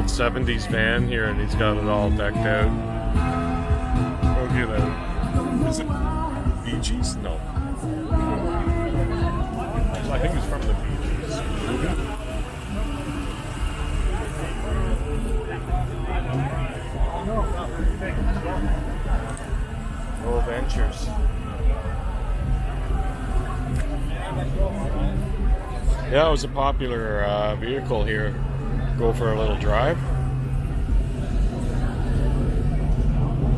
old 70s van here, and he's got it all decked out. Look at that. Is it Bee Gees? No. I think it's from the Bee Gees movie. Old Ventures. Yeah, it was a popular vehicle here. Go for a little drive.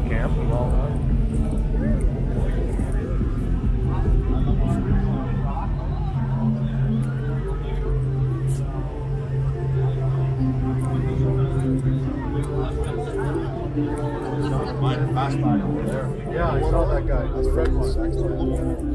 Camp and all that. Yeah, I saw that guy. That's Fred was next to him.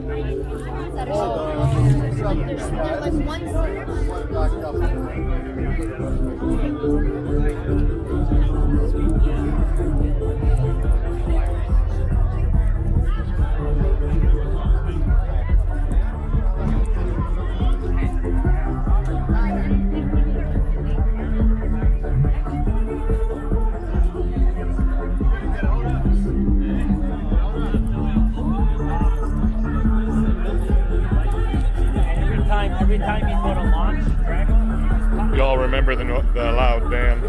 Every time you go to launch, Drago, you all remember the loud band.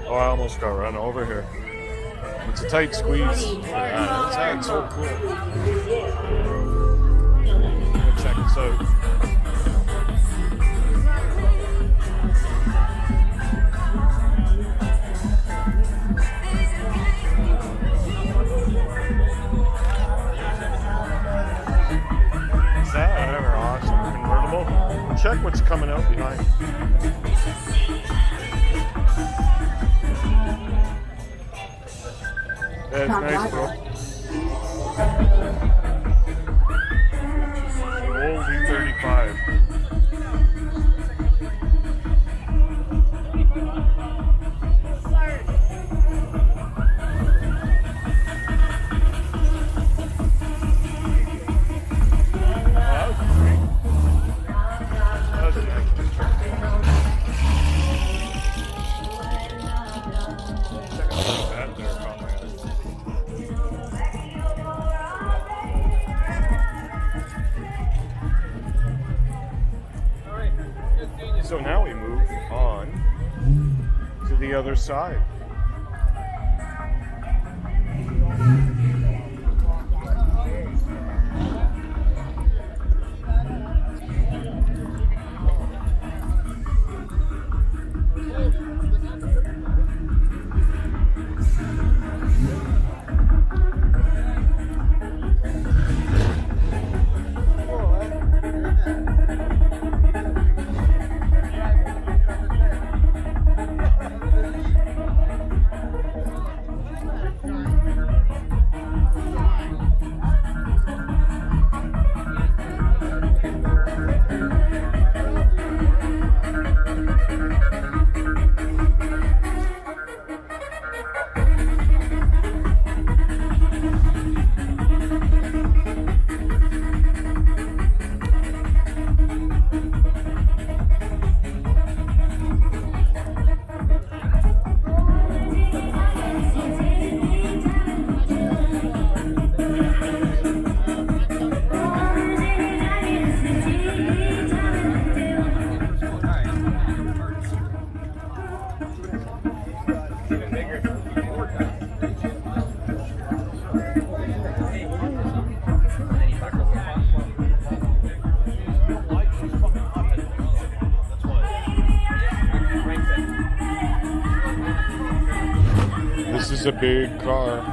Oh, I almost got run over here. It's a tight squeeze. It's so cool. Check this out. Is that awesome? Convertible. Check what's coming out behind. That's nice, bro. Old V35. So now we move on to the other side. This is a big car.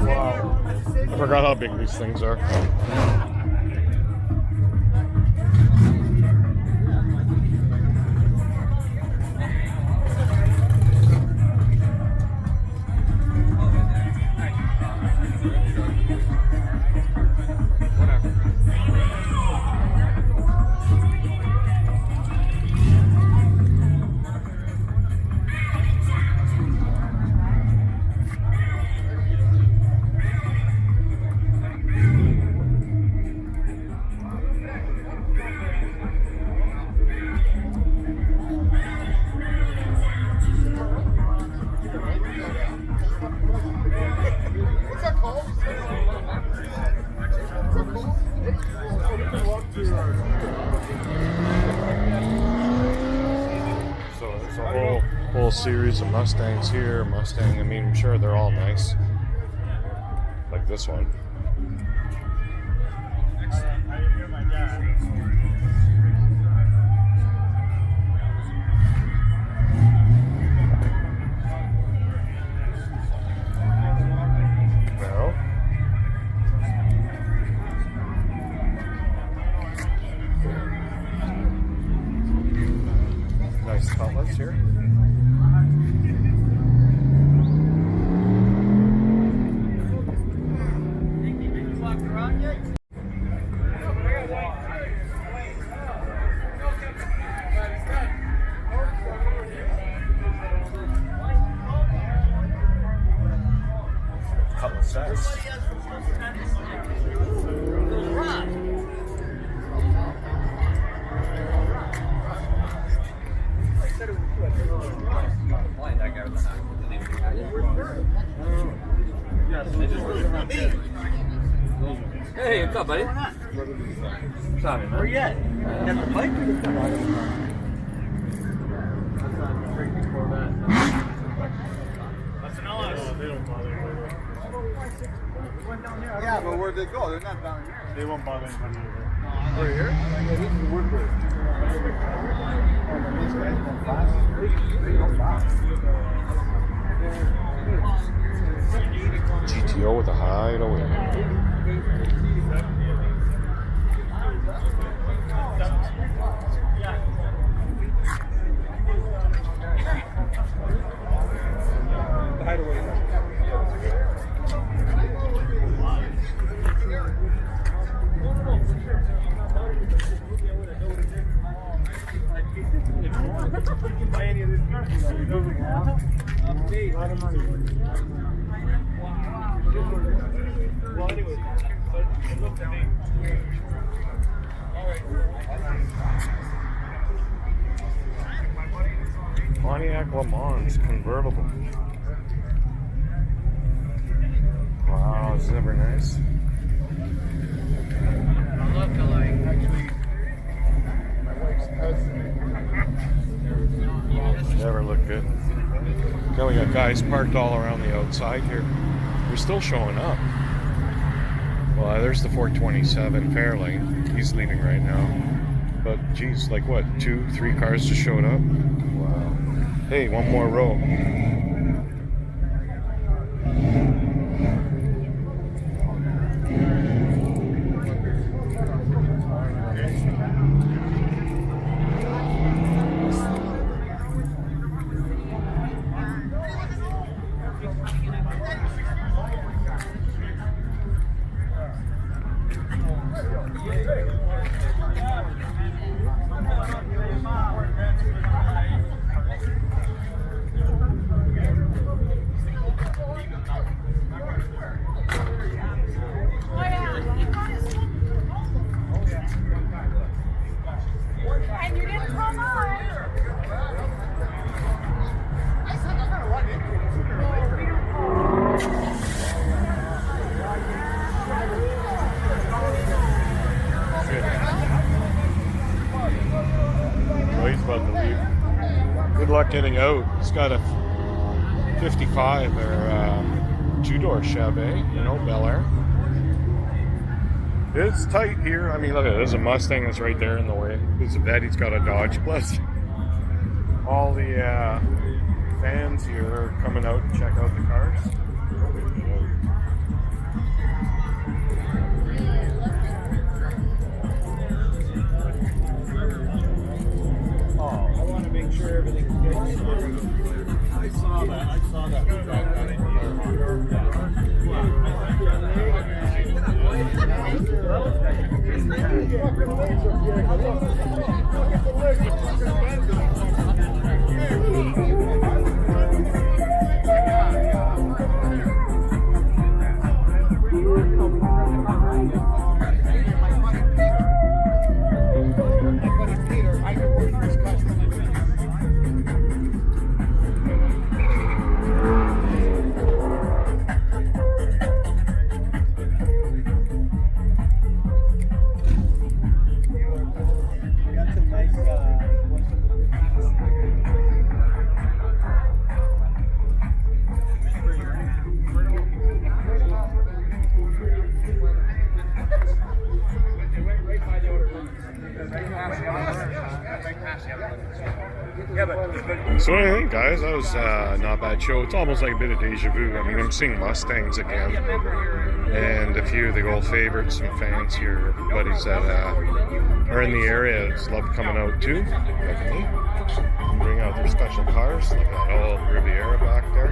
Wow. how big these things are. So there's a whole series of Mustangs here. Mustang, I mean, I'm sure they're all nice. Like this one. Nice Cutlass here. Cutlass sets. Hey, what's up, buddy? What's up, man? Where you at? Got the bike? Yeah, but where'd they go? They're not down here. They won't bother anybody either. Over here? Yeah, this is the Woodbridge. These guys don't fast. They don't fast. GTO with a hideaway. The hideaway. Buy any of this car? A lot of money. Well, anyway, but it looks to me. Pontiac Le Mans convertible. Wow, is it ever nice? Never look good. Now we got guys parked all around the outside here. They're still showing up. Well, there's the 427 Fairlane. He's leaving right now. But geez, like what, 2-3 cars just showed up? Wow. Hey, one more row. And you didn't come on. Oh, he's about to leave. Good luck getting out. He's got a 55 or two-door Chevy, you know, Bel Air. It's tight here. I mean, look at it. There's a Mustang that's right there in the way. There's a vet. He's got a Dodge. Plus, all the fans here are coming out to check out the cars. So what do you think, guys? That was not a bad show. It's almost like a bit of deja vu. I mean, I'm seeing Mustangs again, and a few of the old favorites and fans here, buddies that are in the area. Just love coming out too, like me, and bring out their special cars. Look at that old Riviera back there.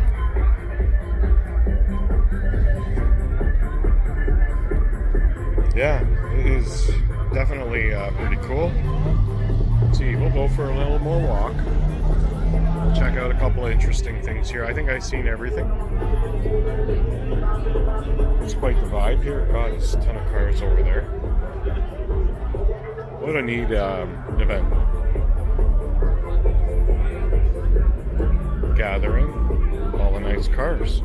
Yeah, it is definitely pretty cool. Let's see, we'll go for a little more walk. We'll check out a couple of interesting things here. I think I've seen everything. It's quite the vibe here. God, there's a ton of cars over there. What a neat event. Gathering all the nice cars.